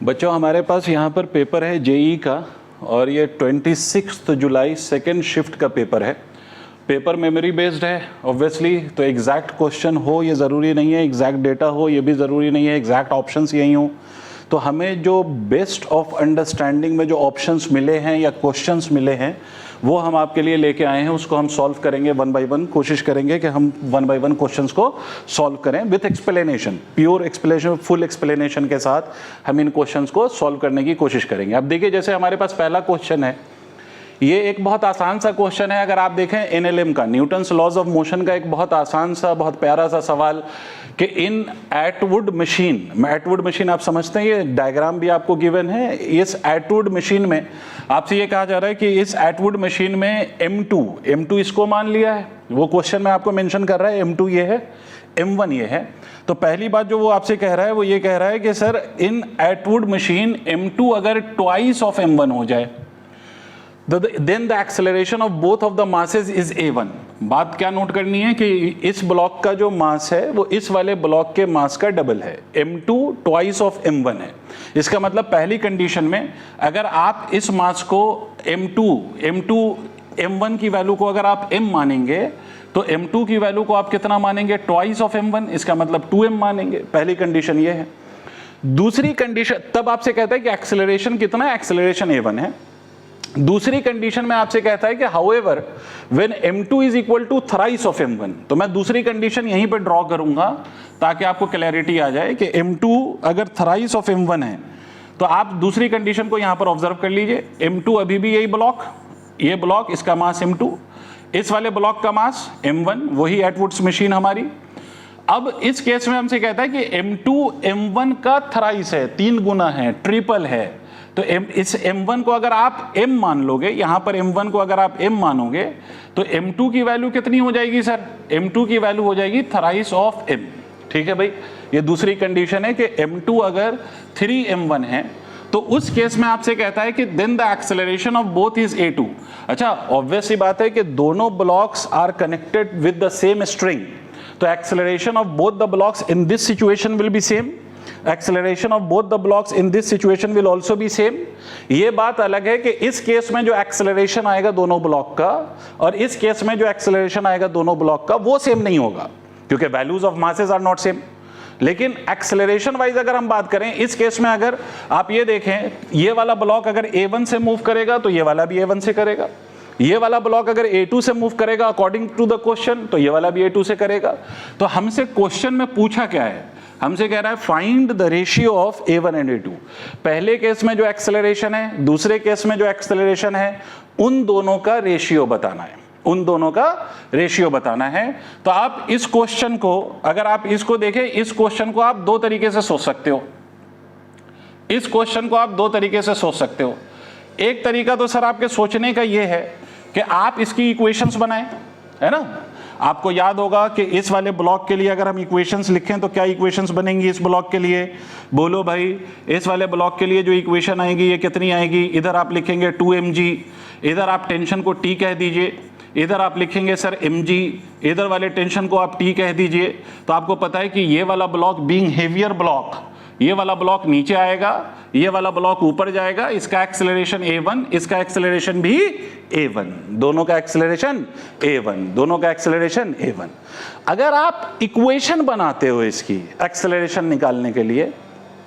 बच्चों हमारे पास यहाँ पर पेपर है जेई का और ये 26 जुलाई सेकेंड शिफ्ट का पेपर है। पेपर मेमोरी बेस्ड है ऑब्वियसली, तो एग्जैक्ट क्वेश्चन हो ये ज़रूरी नहीं है, एग्जैक्ट डेटा हो ये भी ज़रूरी नहीं है, एग्जैक्ट ऑप्शंस यही हो। तो हमें जो बेस्ट ऑफ अंडरस्टैंडिंग में जो ऑप्शंस मिले हैं या क्वेश्चंस मिले हैं वो हम आपके लिए लेके आए हैं, उसको हम सॉल्व करेंगे वन बाय वन। कोशिश करेंगे कि हम वन बाय वन क्वेश्चंस को सॉल्व करें with explanation, pure explanation, full explanation के साथ हम इन क्वेश्चंस को सॉल्व करने की कोशिश करेंगे। अब देखिए जैसे हमारे पास पहला क्वेश्चन है, ये एक बहुत आसान सा क्वेश्चन है। अगर आप देखें एनएलएम का, न्यूटन्स लॉज ऑफ मोशन का एक बहुत आसान सा बहुत प्यारा सा सवाल कि इन एटवुड मशीन, एटवुड मशीन आप समझते हैं, ये डायग्राम भी आपको गिवन है। इस एटवुड मशीन में आपसे ये कहा जा रहा है कि इस एटवुड मशीन में M2 इसको मान लिया है, वो क्वेश्चन में आपको मेंशन कर रहा है M2 ये है, M1 ये है। तो पहली बात जो वो आपसे कह रहा है वो ये कह रहा है कि सर इन एटवुड मशीन M2 अगर ट्वाइस ऑफ M1 हो जाए then the acceleration of both of the masses is A1। बात क्या नोट करनी है कि इस ब्लॉक का जो मास है वो इस वाले ब्लॉक के मास का डबल है, M2 ट्वाइस ऑफ M1 है। इसका मतलब पहली कंडीशन में अगर आप इस मास को M1 की वैल्यू को अगर आप M मानेंगे तो M2 की वैल्यू को आप कितना मानेंगे, ट्वाइस ऑफ M1, इसका मतलब 2M मानेंगे। पहली कंडीशन ये है। दूसरी कंडीशन तब आपसे कहता है कि एक्सेलरेशन कितना है, एक्सेलरेशन A1 है। दूसरी कंडीशन में आपसे कहता है कि however when M2 is equal to thrice of M1, तो मैं दूसरी कंडीशन यहीं पे ड्रॉ करूंगा ताकि आपको क्लैरिटी आ जाए कि M2 अगर थ्राइस ऑफ M1 है तो आप दूसरी कंडीशन को यहां पर ऑब्जर्व कर लीजिए। M2 अभी भी यही ब्लॉक, ये ब्लॉक, इसका मास M2, इस वाले ब्लॉक का मास M1, वही एटवुड्स मशीन हमारी। अब इस केस में हमसे कहता है कि M2 M1 का थ्राइस है, 3 गुना है, ट्रिपल है। तो इस M1 को अगर आप M मान लोगे, यहां पर M1 को अगर आप M मानोगे तो M2 की वैल्यू कितनी हो जाएगी सर, M2 की वैल्यू हो जाएगी थ्राइस ऑफ M। ठीक है भाई, ये दूसरी कंडीशन है कि M2 अगर 3M1 है तो उस केस में आपसे कहता है कि then the acceleration of both is A2। अच्छा, ऑब्वियस सी बात है कि दोनों blocks are connected with the same string, तो acceleration of both the blocks in this situation will be same, acceleration of both the blocks in this situation will also be same. ये बात अलग है कि इस केस में जो acceleration आएगा दोनों ब्लॉक का और इस केस में जो एक्सेलरेशन आएगा दोनों ब्लॉक का वो सेम नहीं होगा क्योंकि values of masses are not same. लेकिन एक्सेलरेशन वाइज अगर हम बात करें, इस केस में अगर आप ये देखें, ये वाला ब्लॉक अगर A1 से मूव करेगा तो ये वाला भी A1 से करेगा, ये वाला ब्लॉक अगर A2 से मूव करेगा अकॉर्डिंग टू द क्वेश्चन तो ये वाला भी A2 से करेगा। तो हमसे क्वेश्चन में पूछा क्या है, हमसे कह रहा है find the ratio of A1 and A2। पहले केस में जो एक्सेलरेशन है, दूसरे केस में जो एक्सेलरेशन है, उन दोनों का रेशियो बताना है, उन दोनों का रेशियो बताना है। तो आप इस क्वेश्चन को अगर आप इसको देखें, इस क्वेश्चन को आप दो तरीके से सोच सकते हो, इस क्वेश्चन को आप दो तरीके से सोच सकते हो। एक तरीका तो सर आपके सोचने का ये है कि आप इसकी इक्वेशंस बनाएं, है ना। आपको याद होगा कि इस वाले ब्लॉक के लिए अगर हम इक्वेशंस लिखें तो क्या इक्वेशंस बनेंगी इस ब्लॉक के लिए, बोलो भाई। इस वाले ब्लॉक के लिए जो इक्वेशन आएगी ये कितनी आएगी, इधर आप लिखेंगे 2mg, इधर आप टेंशन को T कह दीजिए, इधर आप लिखेंगे सर mg, इधर वाले टेंशन को आप T कह दीजिए। तो आपको पता है कि ये वाला ब्लॉक बीइंग हेवियर ब्लॉक, ये वाला ब्लॉक नीचे आएगा, ये वाला ब्लॉक ऊपर जाएगा, इसका एक्सेलरेशन A1, इसका एक्सेलरेशन भी A1, दोनों का एक्सेलरेशन A1, दोनों का एक्सेलरेशन A1। अगर आप इक्वेशन बनाते हो इसकी एक्सेलरेशन निकालने के लिए,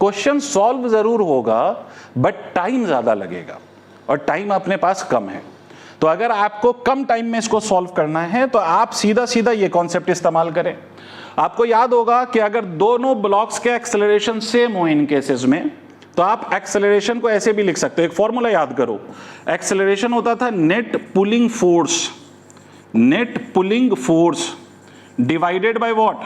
क्वेश्चन सॉल्व जरूर होगा बट टाइम ज्यादा लगेगा और टाइम अपने पास कम है। तो अगर आपको कम टाइम में इसको सॉल्व करना है तो आप सीधा सीधा ये कॉन्सेप्ट इस्तेमाल करें। आपको याद होगा कि अगर दोनों ब्लॉक्स के एक्सेलरेशन सेम हो इन केसेस में तो आप एक्सेलरेशन को ऐसे भी लिख सकते हो, एक फॉर्मूला याद करो। एक्सेलरेशन होता था net pulling force, net pulling force divided by what,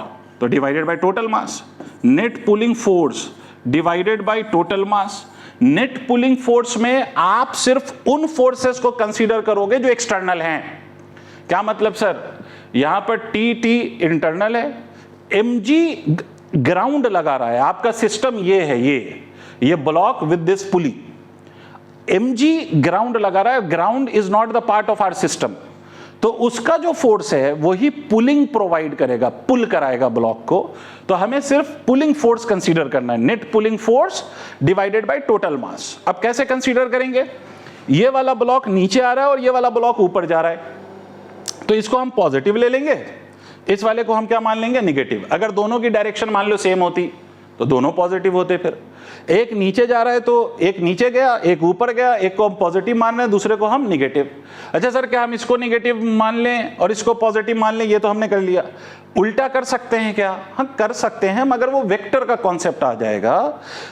तो divided by total mass. Net pulling force divided by total mass. Net pulling force में आप सिर्फ उन फोर्सेस को कंसीडर करोगे जो एक्सटर्नल हैं। क्या मतलब सर, यहां पर टी इंटरनल है, mg ग्राउंड लगा रहा है, आपका सिस्टम ये है, ये block with this pulley, mg ground लगा रहा है, ground is not the part of our system. तो उसका जो फोर्स है वही पुलिंग प्रोवाइड करेगा, पुल कराएगा ब्लॉक को। तो हमें सिर्फ पुलिंग फोर्स कंसीडर करना है, net pulling force divided by total मास। अब कैसे कंसीडर करेंगे? ये वाला ब्लॉक नीचे आ रहा है और ये वाला ब्लॉक ऊपर जा रहा है, तो इसको हम पॉजिटिव ले लेंगे, इस वाले को हम क्या मान लेंगे? निगेटिव। अगर दोनों की डायरेक्शन मान लो सेम होती तो दोनों पॉजिटिव होते। फिर एक नीचे जा रहा है तो एक नीचे गया, एक ऊपर गया, एक को हम पॉजिटिव मान रहे हैं, दूसरे को हम निगेटिव। अच्छा सर, क्या हम इसको निगेटिव मान लें और इसको पॉजिटिव मान लें? ये तो हमने कर लिया। उल्टा कर सकते हैं क्या? हाँ कर सकते हैं, मगर वो वेक्टर का कॉन्सेप्ट आ जाएगा।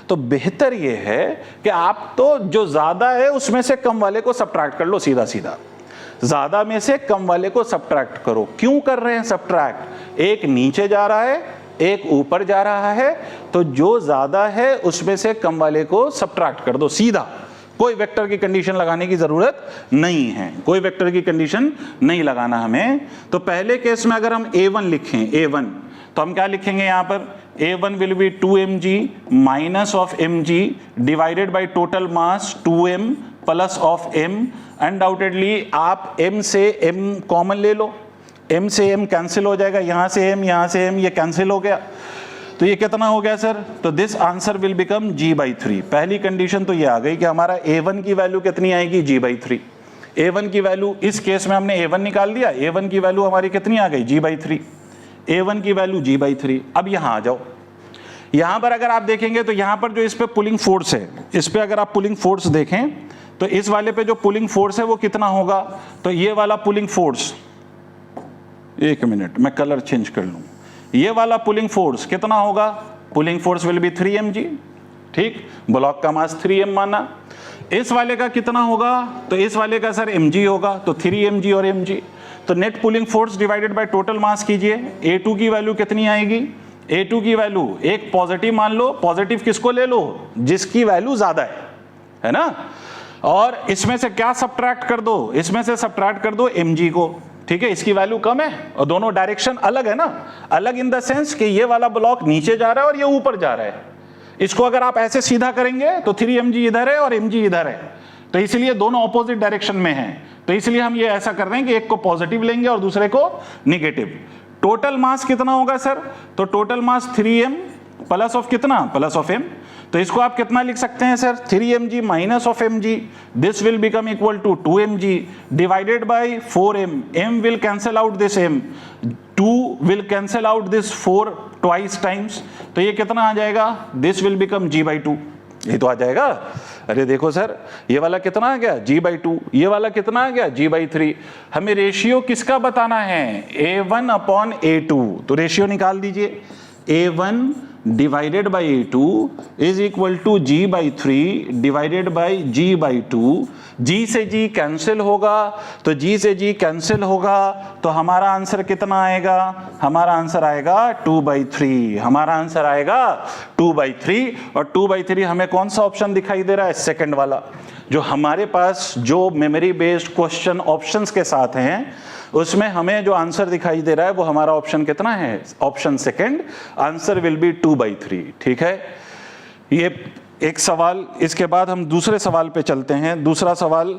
तो बेहतर ये है कि आप तो जो ज्यादा है उसमें से कम वाले को सब्ट्रैक्ट कर लो, सीधा सीधा ज्यादा में से कम वाले को सब्ट्रैक्ट करो। क्यों कर रहे हैं सब्ट्रैक्ट? एक नीचे जा रहा है, एक ऊपर जा रहा है, तो जो ज्यादा है उसमें से कम वाले को सब्ट्रैक्ट कर दो सीधा। कोई वेक्टर की कंडीशन लगाने की जरूरत नहीं है, कोई वेक्टर की कंडीशन नहीं लगाना हमें। तो पहले केस में अगर हम A1 लिखें, A1, तो हम क्या लिखेंगे यहां पर? A1 will be 2mg minus of mg divided by total mass 2m plus of m। Undoubtedly आप m से m कॉमन ले लो, m से m कैंसिल हो जाएगा, यहां से m, यहां से m, ये कैंसिल हो गया। तो ये कितना हो गया सर? तो this answer will become g/3। पहली कंडीशन तो ये आ गई कि हमारा A1 की वैल्यू कितनी आएगी? g/3। A1 की वैल्यू, इस केस में हमने A1 निकाल दिया, A1 की वैल्यू हमारी कितनी आ गई? g/3। A1 की वैल्यू g/3। अब यहां आ जाओ, यहां पर अगर आप देखेंगे तो यहां पर जो इस पे पुलिंग फोर्स है, इस पे अगर आप पुलिंग फोर्स देखें तो इस वाले पे जो पुलिंग फोर्स है वो कितना होगा? तो ये वाला पुलिंग फोर्स, एक मिनट मैं कलर चेंज कर लूं, ये वाला पुलिंग फोर्स कितना होगा? Pulling force will be 3mg। ठीक, ब्लॉक का मास 3m माना। इस वाले का कितना होगा? तो इस वाले का सर mg होगा, तो 3mg और mg। तो net pulling force divided by total मास कीजिए, A2 की वैल्यू कितनी आएगी? A2 की वैल्यू एक पॉजिटिव मान लो, पॉजिटिव किसको ले लो? जिसकी वैल्यू ज्यादा है ना। और इसमें से क्या सब्ट्रैक्ट कर दो? इसमें से सब्ट्रैक्ट कर दो mg को। ठीक है, इसकी वैल्यू कम है और दोनों डायरेक्शन अलग है ना, अलग इन द सेंस कि ये वाला ब्लॉक नीचे जा रहा है और ये ऊपर जा रहा है। इसको अगर आप ऐसे सीधा करेंगे तो 3mg इधर है और mg इधर है, तो इसलिए दोनों ऑपोजिट डायरेक्शन में हैं। तो इसलिए हम ये ऐसा कर रहे हैं कि एक को पॉजिटिव लेंगे और दूसरे को निगेटिव। टोटल मास कितना होगा सर? तो total mass 3m plus of कितना? Plus of m। तो इसको आप कितना लिख सकते हैं sir? 3mg minus of mg, this will become equal to 2mg divided by 4m। m will cancel out this m, 2 will cancel out this 4 twice times, तो ये कितना आ जाएगा? This will become g/2। ये तो आ जाएगा। अरे देखो सर, ये वाला कितना आ गया? g/2। ये वाला कितना आ गया? g/3। हमें रेशियो किसका बताना है? A1 upon A2। तो रेशियो निकाल दीजिए, A1 divided by A2 is equal to g/3 divided by g/2। g से g कैंसिल होगा, तो g से g कैंसिल होगा, तो हमारा आंसर कितना आएगा? हमारा आंसर आएगा 2/3। हमारा आंसर आएगा 2/3। और 2/3 हमें कौन सा ऑप्शन दिखाई दे रहा है? सेकंड वाला। जो हमारे पास जो मेमोरी बेस्ड क्वेश्चन ऑप्शंस के साथ हैं उसमें हमें जो आंसर दिखाई दे रहा है वो हमारा ऑप्शन कितना है? Option second. Answer will be 2/3। ठीक है, ये एक सवाल। इसके बाद हम दूसरे सवाल पे चलते हैं। दूसरा सवाल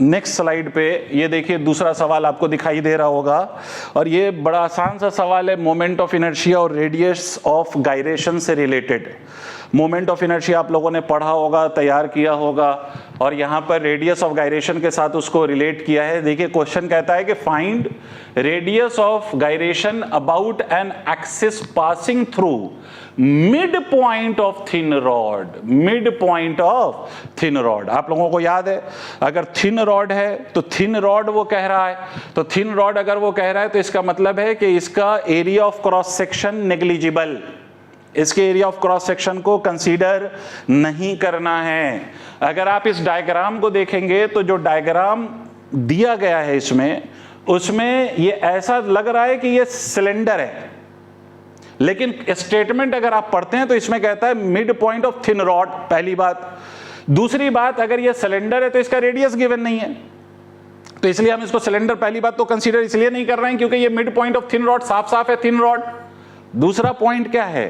नेक्स्ट स्लाइड पे, ये देखिए दूसरा सवाल आपको दिखाई दे रहा होगा और ये बड़ा आसान सा सवाल है, मोमेंट ऑफ इनर्शिया और रेडियस ऑफ गायरेशन से रिलेटेड। मोमेंट ऑफ इनर्शिया आप लोगों ने पढ़ा होगा, तैयार किया होगा, और यहाँ पर रेडियस ऑफ गायरेशन के साथ उसको रिलेट किया है। देखिए क्वेश्चन कहता है कि find radius of gyration about an axis passing through mid point of thin rod. Mid point of thin rod आप लोगों को याद है, अगर थिन रॉड है तो थिन रॉड वो कह रहा है, तो थिन रॉड अगर वो कह रहा है तो इसका मतलब है कि इसका area of cross section negligible, इसके एरिया ऑफ क्रॉस सेक्शन को कंसीडर नहीं करना है। अगर आप इस डायग्राम को देखेंगे तो जो डायग्राम दिया गया है इसमें, उसमें ये ऐसा लग रहा है कि ये सिलेंडर है, लेकिन स्टेटमेंट अगर आप पढ़ते हैं तो इसमें कहता है mid point of thin rod, पहली बात। दूसरी बात, अगर ये सिलेंडर है तो इसका रेडियस गिवन नहीं है, तो इसलिए हम इसको सिलेंडर पहली बात तो कंसीडर इसलिए नहीं कर रहे हैं क्योंकि ये mid point of thin rod साफ साफ है थिन रॉड। दूसरा पॉइंट क्या है,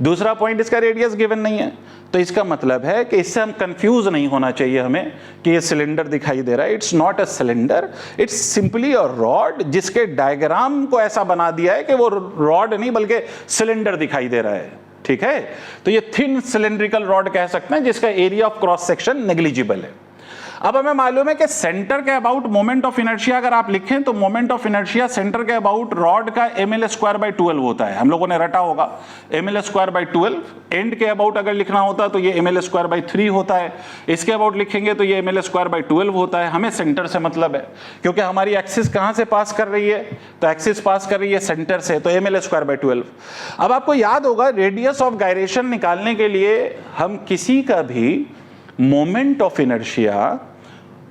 दूसरा पॉइंट इसका रेडियस गिवन नहीं है। तो इसका मतलब है कि इससे हम कंफ्यूज नहीं होना चाहिए हमें कि ये सिलेंडर दिखाई दे रहा है। It's not a cylinder, it's simply a rod जिसके डायग्राम को ऐसा बना दिया है कि वो रॉड नहीं बल्कि सिलेंडर दिखाई दे रहा है। ठीक है, तो ये थिन सिलेंड्रिकल रॉड कह सकते हैं जिसका area of cross section negligible है। अब हमें मालूम है कि सेंटर के अबाउट मोमेंट ऑफ इनर्शिया अगर आप लिखें तो मोमेंट ऑफ इनर्शिया सेंटर के अबाउट रॉड का ml²/12 होता है। हम लोगों ने रटा होगा ml²/12। एंड के अबाउट अगर लिखना होता तो ये ml²/3 होता है। इसके अबाउट लिखेंगे तो ये ml²/12 होता है। हमें सेंटर से मतलब है क्योंकि हमारी एक्सिस कहां से पास कर रही है, तो एक्सिस पास कर रही है सेंटर से, तो ml²/12। अब आपको याद होगा रेडियस ऑफ गायरेशन निकालने के लिए हम किसी का भी मोमेंट ऑफ इनर्शिया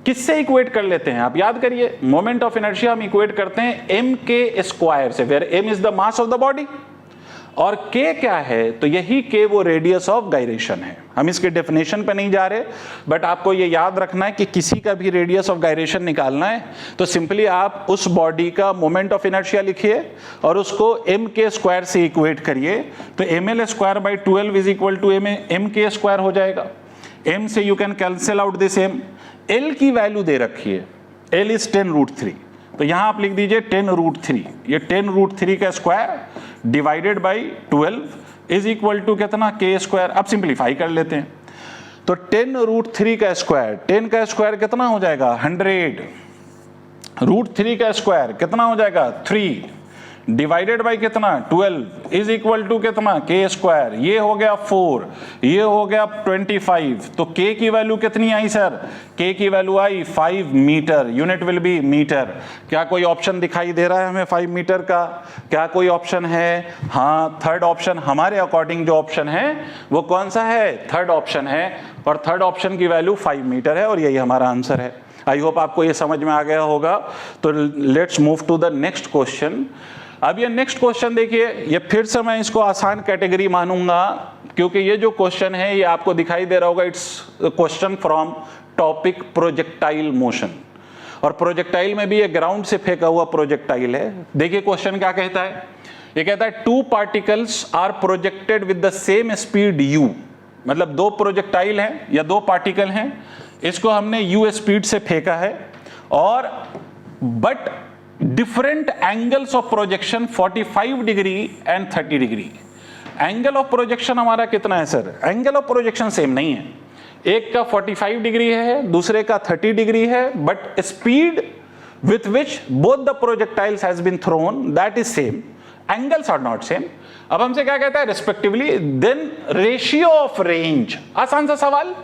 किससे इक्वेट कर लेते हैं, आप याद करिए। मोमेंट ऑफ इनर्शिया हम इक्वेट करते हैं mk² से, where m is the mass of the body और k क्या है, तो यही k वो रेडियस ऑफ गायरेशन है। हम इसके डेफिनेशन पे नहीं जा रहे, बट आपको ये याद रखना है कि किसी का भी रेडियस ऑफ गायरेशन निकालना है तो सिंपली आप उस बॉडी का मोमेंट ऑफ इनर्शिया लिखिए और उसको mk² से इक्वेट करिए, तो ml²/12 is equal to mk² हो जाएगा। m से you can cancel out this m। l की वैल्यू दे रखी है, l इज 10√3, तो यहां आप लिख दीजिए 10√3। ये 10√3 का square divided by 12 is equal to कितना, k²। अब सिंप्लीफाई कर लेते हैं तो 10√3 का स्क्वायर, 10 का स्क्वायर कितना हो जाएगा 100, √3 का स्क्वायर कितना हो जाएगा 3 डिवाइडेड बाई कितना 12 इज इक्वल टू कितना k²। ये हो गया 4, ये हो गया 25, तो k की वैल्यू कितनी आई सर, k की वैल्यू आई 5 metre. Unit will be metre. क्या कोई ऑप्शन दिखाई दे रहा है हमें 5 मीटर का, क्या कोई ऑप्शन है? हाँ, थर्ड ऑप्शन हमारे अकॉर्डिंग जो ऑप्शन है वो कौन सा है, थर्ड ऑप्शन है, और थर्ड ऑप्शन की वैल्यू 5 मीटर है और यही हमारा आंसर है। आई होप आपको ये समझ में आ गया होगा। तो let's move to the next question. अब ये नेक्स्ट क्वेश्चन देखिए, ये फिर से मैं इसको आसान कैटेगरी मानूंगा क्योंकि ये जो क्वेश्चन है ये आपको दिखाई दे रहा होगा, it's question from topic projectile motion, और प्रोजेक्टाइल में भी ये ग्राउंड से फेंका हुआ प्रोजेक्टाइल है। देखिए क्वेश्चन क्या कहता है, ये कहता है 2 particles are projected with the same speed u, मतलब 2 प्रोजेक्टाइल हैं या 2 पार्टिकल हैं, इसको हमने u स्पीड से फेंका है और but different angles of projection 45 degree and 30 degree. Angle of projection हमारा कितना है sir, angle of projection same नहीं है, एक का 45 डिग्री है दूसरे का 30 डिग्री है, but speed with which both the projectiles has been thrown that is same, angles are not same. अब हमसे क्या कहता है respectively, then ratio of range. आसान सा सवाल,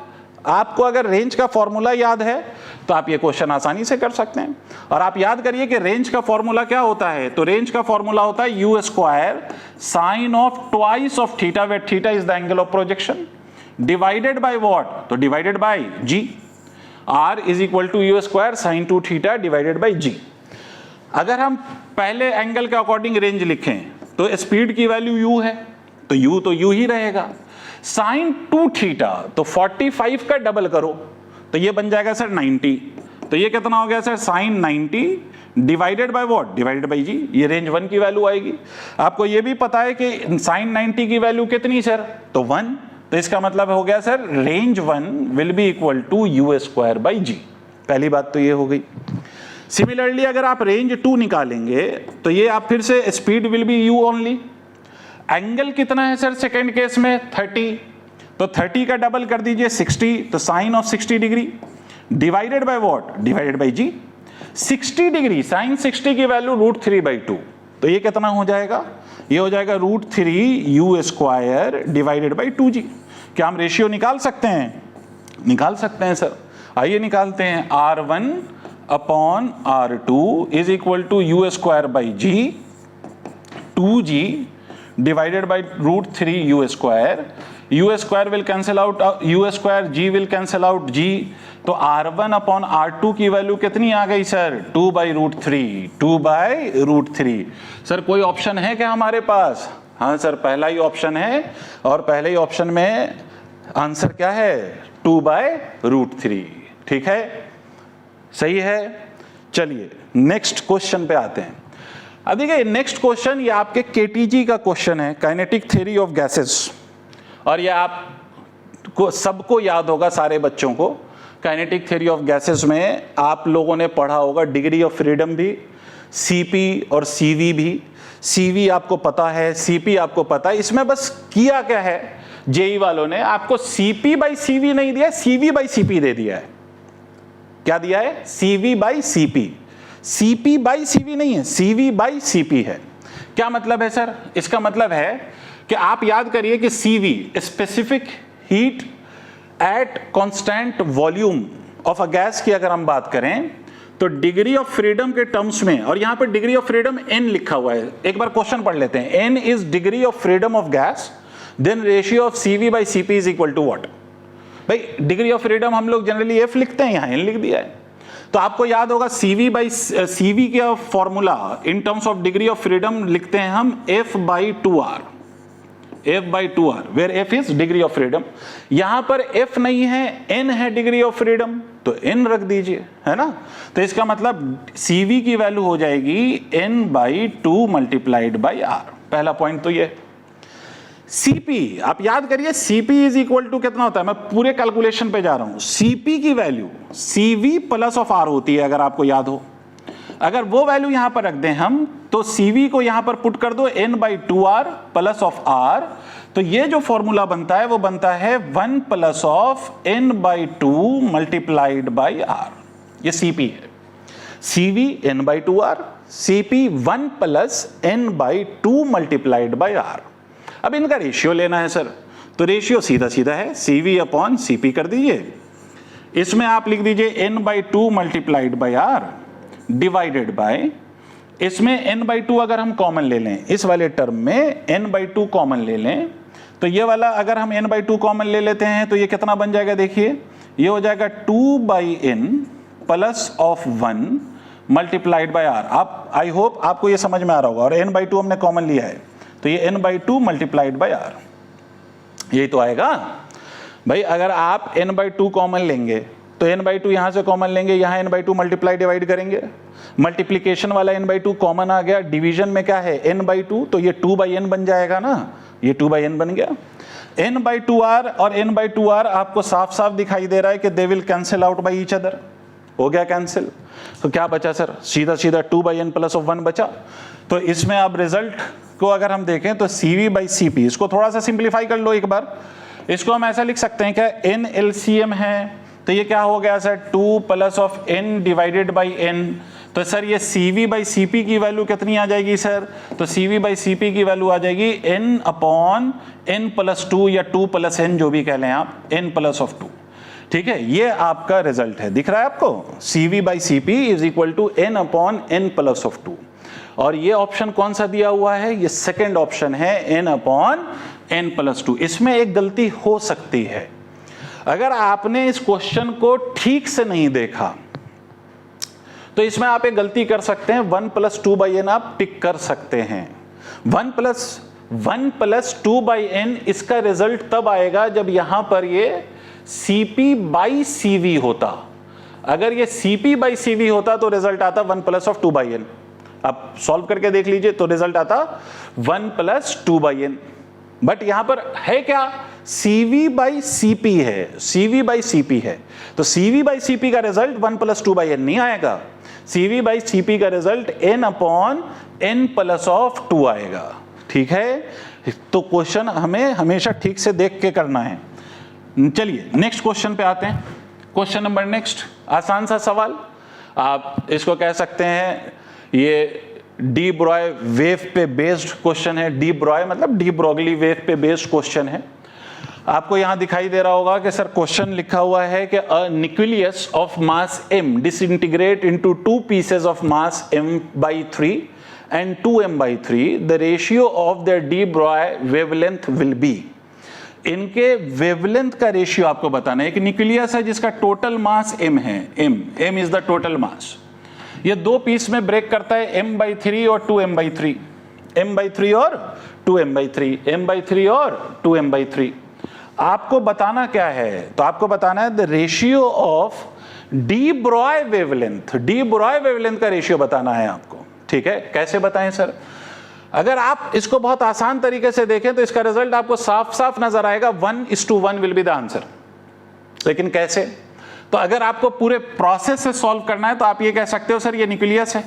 आपको अगर रेंज का फॉर्मूला याद है तो आप ये क्वेश्चन आसानी से कर सकते हैं। और आप याद करिए कि रेंज का फॉर्मूला क्या होता है, तो रेंज का फॉर्मूला होता है u² sine of twice of theta, where theta is the angle of projection, divided by what, तो divided by g। r is equal to u² sine 2 theta divided by g। अगर हम पहले angle के according range लिखें तो speed की value u है, तो u ही रहेगा। साइन 2 थीटा, तो 45 का डबल करो तो ये बन जाएगा सर 90, तो ये कितना हो गया sir sine 90 divided by what, divided by g. ये रेंज 1 की वैल्यू आएगी। आपको ये भी पता है कि साइन 90 की वैल्यू कितनी सर, तो 1, तो इसका मतलब हो गया sir range 1 will be equal to u² by g. पहली बात तो ये हो गई। सिमिलरली अगर आप रेंज 2 निकालेंगे तो ये आप फिर से speed will be u only. Angle कितना है सर सेकेंड केस में 30, तो 30 का डबल कर दीजिए 60, तो sine of 60 degree divided by what, divided by g. 60 degree sine 60 की वैल्यू √3/2, तो ये कितना हो जाएगा, ये हो जाएगा √3 u² डिवाइडेड बाय 2g। क्या हम रेशियो निकाल सकते हैं, निकाल सकते हैं सर, आइए निकालते हैं। r1 upon r2 is equal to u² by g, 2g divided by √3 u² will cancel out, u², g will cancel out g, तो r1 अपॉन r2 की वैल्यू कितनी आ गई सर 2/√3, 2/√3। सर कोई ऑप्शन है क्या हमारे पास, हाँ सर पहला ही ऑप्शन है, और पहले ही ऑप्शन में आंसर क्या है 2/√3। ठीक है, सही है। चलिए नेक्स्ट क्वेश्चन पे आते हैं। अब देखिए नेक्स्ट क्वेश्चन, ये आपके केटीजी का क्वेश्चन है, काइनेटिक थ्योरी ऑफ गैसेस, और ये आपको सबको याद होगा, सारे बच्चों को। काइनेटिक थ्योरी ऑफ गैसेस में आप लोगों ने पढ़ा होगा डिग्री ऑफ फ्रीडम भी, सीपी और सीवी भी। सीवी आपको पता है, सीपी आपको पता है। इसमें बस किया क्या है जेई वालों ने, आपको सीपी बाई सीवी नहीं दिया, सीवी बाई सीपी दे दिया है। क्या दिया है? CV by CP. CP by CV नहीं है, सीवी बाई सीपी है। क्या मतलब है सर? इसका मतलब है कि आप याद करिए कि CV specific heat at constant volume of a gas की अगर हम बात करें तो डिग्री ऑफ फ्रीडम के टर्म्स में, और यहां पर डिग्री ऑफ फ्रीडम n लिखा हुआ है, एक बार क्वेश्चन पढ़ लेते हैं। n is degree of freedom of gas, then ratio of CV by CP is equal to what? भाई डिग्री ऑफ फ्रीडम हम लोग जनरली f लिखते हैं, यहां n लिख दिया है। तो आपको याद होगा सीवी बाई सीवी का formula in terms of degree of freedom लिखते हैं हम f by 2r, f by 2r, where f is degree of freedom. यहां पर f नहीं है, n है डिग्री ऑफ फ्रीडम, तो n रख दीजिए, है ना। तो इसका मतलब CV की वैल्यू हो जाएगी n by 2 multiplied by r। पहला पॉइंट तो ये। CP आप याद करिए, CP इज इक्वल टू कितना होता है, मैं पूरे कैलकुलेशन पे जा रहा हूं। CP की value CV plus of R होती है, अगर आपको याद हो। अगर वो वैल्यू यहां पर रख दें हम, तो CV को यहां पर पुट कर दो n by 2r plus of r, तो ये जो फॉर्मूला बनता है वो बनता है 1 plus of n by 2 multiplied by r। ये CP है। CV n by 2r, CP 1 plus n by 2 multiplied by r। अब इनका रेशियो लेना है सर, तो रेशियो सीधा सीधा है CV अपॉन CP कर दीजिए। इसमें आप लिख दीजिए n by 2 multiplied by r divided by, इसमें n बाई 2 अगर हम कॉमन ले लें, इस वाले टर्म में n बाई 2 कॉमन ले लें, तो ये वाला अगर हम n बाई 2 कॉमन ले लेते हैं तो ये कितना बन जाएगा? देखिए ये हो जाएगा 2 by n plus of 1 multiplied by r। आप आई होप आपको ये समझ में आ रहा होगा, और n बाई 2 हमने कॉमन लिया है, तो ये n by 2 multiplied by r, यही तो आएगा भाई। अगर आप n बाई 2 कॉमन लेंगे तो n बाई 2 यहां से कॉमन लेंगे, यहां n बाई 2 मल्टीप्लाई डिवाइड करेंगे, मल्टीप्लीकेशन वाला n बाई 2 कॉमन आ गया, डिवीजन में क्या है n बाई 2, तो ये 2 बाई n बन जाएगा ना, ये 2 बाई n बन गया। n बाई 2r और n बाई 2r आपको साफ साफ दिखाई दे रहा है कि they will cancel out by each other, हो गया कैंसिल। तो क्या बचा सर? सीधा सीधा 2 बाई n प्लस ऑफ 1 बचा। तो इसमें आप रिजल्ट को अगर हम देखें तो CV बाई CP, इसको थोड़ा सा सिंप्लीफाई कर लो एक बार। इसको हम ऐसा लिख सकते हैं क्या, n LCM है, तो ये क्या हो गया sir 2 plus of n divided by n। तो सर ये CV बाई CP की वैल्यू कितनी आ जाएगी सर? तो CV बाई CP की वैल्यू आ जाएगी n अपॉन n प्लस 2 या 2 प्लस n, जो भी कह लें आप, n प्लस ऑफ 2। ठीक है, ये आपका रिजल्ट है, दिख रहा है आपको? CV by CP is equal to n upon n plus of 2। और ये ऑप्शन कौन सा दिया हुआ है? ये सेकेंड ऑप्शन है, n अपॉन n प्लस 2। इसमें एक गलती हो सकती है, अगर आपने इस क्वेश्चन को ठीक से नहीं देखा तो इसमें आप एक गलती कर सकते हैं, 1 प्लस 2 बाई n आप टिक कर सकते हैं। 1 प्लस 2 बाई n, इसका रिजल्ट तब आएगा जब यहां पर ये CP बाई CV होता। अगर ये CP बाई CV होता तो रिजल्ट आता 1 प्लस ऑफ 2 बाई n। आप सॉल्व करके देख लीजिए तो रिजल्ट आता 1 प्लस 2 बाई n। बट यहां पर है क्या? CV बाई CP है, CV बाई CP है, तो CV बाई CP का रिजल्ट 1 प्लस 2 बाई n नहीं आएगा। CV बाई CP का result n upon n plus of 2 आएगा। ठीक है, तो क्वेश्चन हमें हमेशा ठीक से देख के करना है। चलिए नेक्स्ट क्वेश्चन पे आते हैं। क्वेश्चन नंबर नेक्स्ट, आसान सा सवाल, आप इसको कह सकते हैं ये डी ब्रॉय वेव पे बेस्ड क्वेश्चन है। डी ब्रॉय मतलब डी ब्रोगली वेव पे बेस्ड क्वेश्चन है। आपको यहां दिखाई दे रहा होगा कि सर क्वेश्चन लिखा हुआ है कि a nucleus of mass m disintegrate into 2 pieces of mass m by 3 and 2m by 3, the ratio of their D Broglie wavelength will be. इनके वेवलेंथ का रेशियो आपको बताना है। एक न्यूक्लियस है जिसका टोटल मास m है, m is the total mass. ये 2 पीस में ब्रेक करता है, m by 3 और 2m by 3, m by 3 और 2m by 3, m by 3 और 2m by 3। आपको बताना क्या है? तो आपको बताना है the ratio of D Broglie wavelength. D Broglie wavelength का रेशियो बताना है आपको। ठीक है, कैसे बताएं सर? अगर आप इसको बहुत आसान तरीके से देखें तो इसका रिजल्ट आपको साफ साफ नजर आएगा, 1:1 विल बी द आंसर। लेकिन कैसे? तो अगर आपको पूरे प्रोसेस से सॉल्व करना है तो आप ये कह सकते हो सर ये न्यूक्लियस है,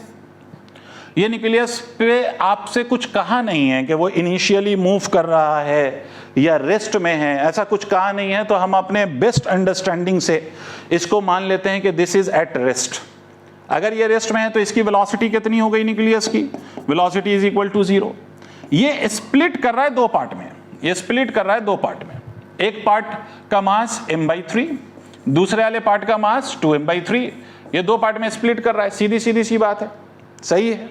ये न्यूक्लियस पे आपसे कुछ कहा नहीं है कि वो इनिशियली मूव कर रहा है या रेस्ट में है, ऐसा कुछ कहा नहीं है। तो हम अपने बेस्ट अंडरस्टैंडिंग से इसको मान लेते हैं कि दिस इज एट रेस्ट। अगर ये रेस्ट में है तो इसकी वेलोसिटी कितनी हो गई न्यूक्लियस की? Velocity is equal to 0। ये स्प्लिट कर रहा है दो पार्ट में, ये स्प्लिट कर रहा है दो पार्ट में। एक पार्ट का मास m/3, दूसरे वाले पार्ट का मास 2m/3। ये दो पार्ट में स्प्लिट कर रहा है, सीधी सीधी सी बात है, सही है।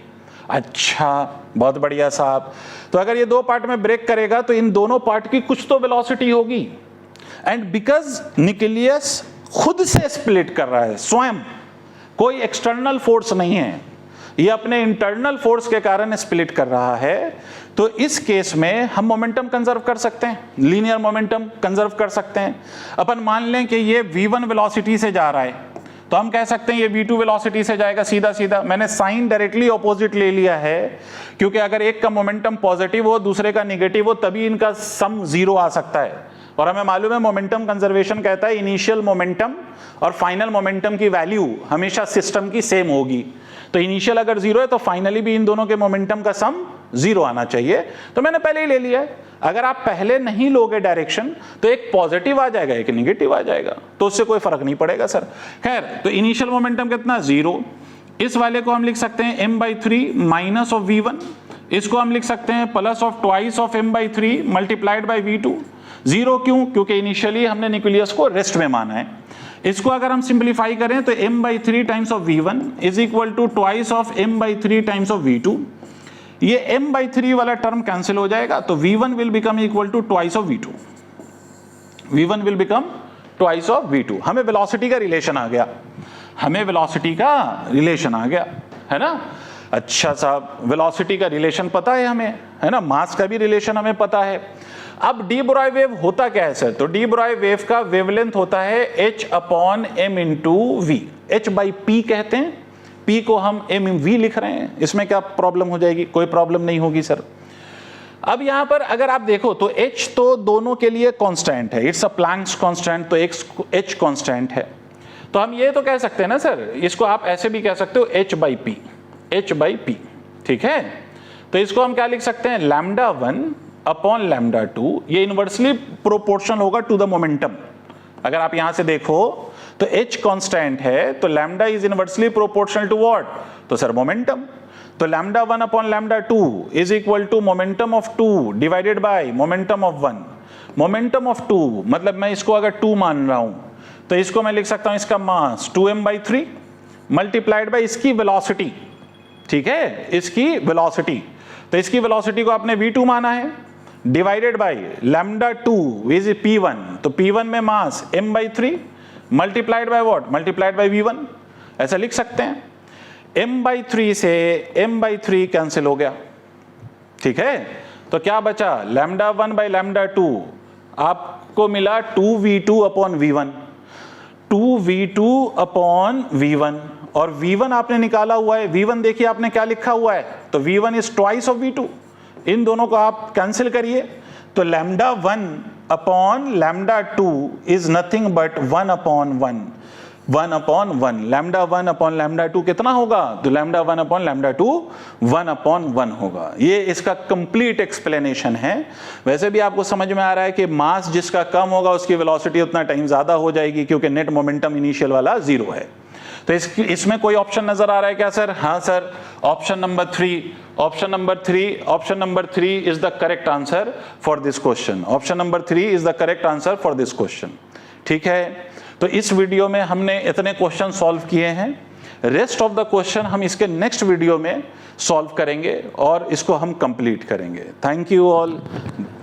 अच्छा, बहुत बढ़िया साहब। तो अगर ये दो पार्ट में ब्रेक करेगा तो इन दोनों पार्ट की कुछ तो वेलोसिटी होगी, एंड बिकॉज न्यूक्लियस खुद से स्प्लिट कर रहा है, स्वयं, कोई एक्सटर्नल फोर्स नहीं है, ये अपने इंटरनल फोर्स के कारण स्प्लिट कर रहा है, तो इस केस में हम मोमेंटम कंजर्व कर सकते हैं, लीनियर मोमेंटम कंजर्व कर सकते हैं। अपन मान लें कि ये v1 वेलोसिटी से जा रहा है, तो हम कह सकते हैं ये v2 वेलोसिटी से जाएगा सीधा सीधा। मैंने साइन डायरेक्टली ऑपोजिट ले लिया है, क्योंकि अगर एक का मोमेंटम पॉजिटिव हो दूसरे का निगेटिव हो तभी इनका सम 0 आ सकता है। और हमें मालूम है मोमेंटम कंजर्वेशन कहता है इनिशियल मोमेंटम और फाइनल मोमेंटम की वैल्यू हमेशा सिस्टम की सेम होगी। तो इनिशियल अगर 0 है तो फाइनली भी इन दोनों के मोमेंटम का सम 0 आना चाहिए। तो मैंने पहले ही ले लिया है। अगर आप पहले नहीं लोगे डायरेक्शन तो एक पॉजिटिव आ जाएगा, एक निगेटिव आ जाएगा, तो उससे कोई फर्क नहीं पड़ेगा सर। खैर, तो इनिशियल मोमेंटम कितना? 0। इस वाले को हम लिख सकते हैं m/3 माइनस ऑफ v1, इसको हम लिख सकते हैं plus of twice of m/3 multiplied by v2। 0 क्यों? क्योंकि इनिशियली हमने न्यूक्लियस को रेस्ट में माना है। इसको अगर हम सिंप्लीफाई करें तो m/3 times of v1 is equal to twice of m/3 times of v2। ये m/3 वाला टर्म कैंसिल हो जाएगा, तो v1 will become equal to twice of v2। v1 will become twice of v2। हमें velocity का relation आ गया, हमें velocity का रिलेशन आ गया, है ना। अच्छा साहब, वेलोसिटी का रिलेशन पता है हमें, है ना। मास का भी रिलेशन हमें पता है। अब डी ब्रॉय वेव होता क्या है सर? तो डी ब्रॉय वेव का वेवलेंथ होता है h/m × v। h/p कहते हैं, p को हम mv लिख रहे हैं, इसमें क्या प्रॉब्लम हो जाएगी? कोई प्रॉब्लम नहीं होगी सर। अब यहां पर अगर आप देखो तो h तो दोनों के लिए कांस्टेंट है, इट्स अ प्लैंक्स कांस्टेंट, तो h कांस्टेंट है। तो हम ये तो कह सकते हैं ना सर, इसको आप ऐसे भी कह सकते हो h/p, h/p, ठीक है। तो इसको हम क्या लिख सकते हैं? λ1 अपॉन λ2। ये इनवर्सली प्रोपोर्शनल होगा टू द मोमेंटम। अगर आप यहां से देखो तो h कांस्टेंट है, तो lambda is inversely proportional to what? तो सर मोमेंटम। तो λ1 upon λ2 is equal to momentum of 2 divided by momentum of 1। Momentum of 2 मतलब मैं इसको अगर 2 मान रहा हूं तो इसको मैं लिख सकता हूं इसका मास 2m/3 मल्टीप्लाइड बाय इसकी वेलोसिटी, ठीक है, इसकी वेलोसिटी। तो इसकी वेलोसिटी को आपने v2 माना है, डिवाइडेड बाय λ2 इज p1। तो p1 में मास m/3 multiplied by what? Multiplied by v1। ऐसा लिख सकते हैं। m/3 से m/3 कैंसिल हो गया, ठीक है। तो क्या बचा? λ1 बाय λ2 आपको मिला 2v2 upon v1, 2v2 upon v1, और v1 आपने निकाला हुआ है। v1 देखिए आपने क्या लिखा हुआ है, तो v1 is twice of v2। इन दोनों को आप कैंसिल करिए, तो λ1 upon λ2 is nothing but 1 upon 1, 1 upon 1। λ1 upon λ2 कितना होगा? तो λ1 अपॉन λ2 1 अपॉन 1 होगा। ये इसका कंप्लीट एक्सप्लेनेशन है। वैसे भी आपको समझ में आ रहा है कि मास जिसका कम होगा उसकी वेलोसिटी उतना टाइम ज्यादा हो जाएगी, क्योंकि नेट मोमेंटम इनिशियल वाला 0 है। तो इसमें कोई ऑप्शन नजर आ रहा है क्या सर? हाँ sir, option number 3, option number 3 is the correct answer for this question. Option number 3 is the correct answer for this question, ठीक है। तो इस वीडियो में हमने इतने क्वेश्चन सॉल्व किए हैं। रेस्ट ऑफ द क्वेश्चन हम इसके नेक्स्ट वीडियो में सॉल्व करेंगे और इसको हम कंप्लीट करेंगे। Thank you all.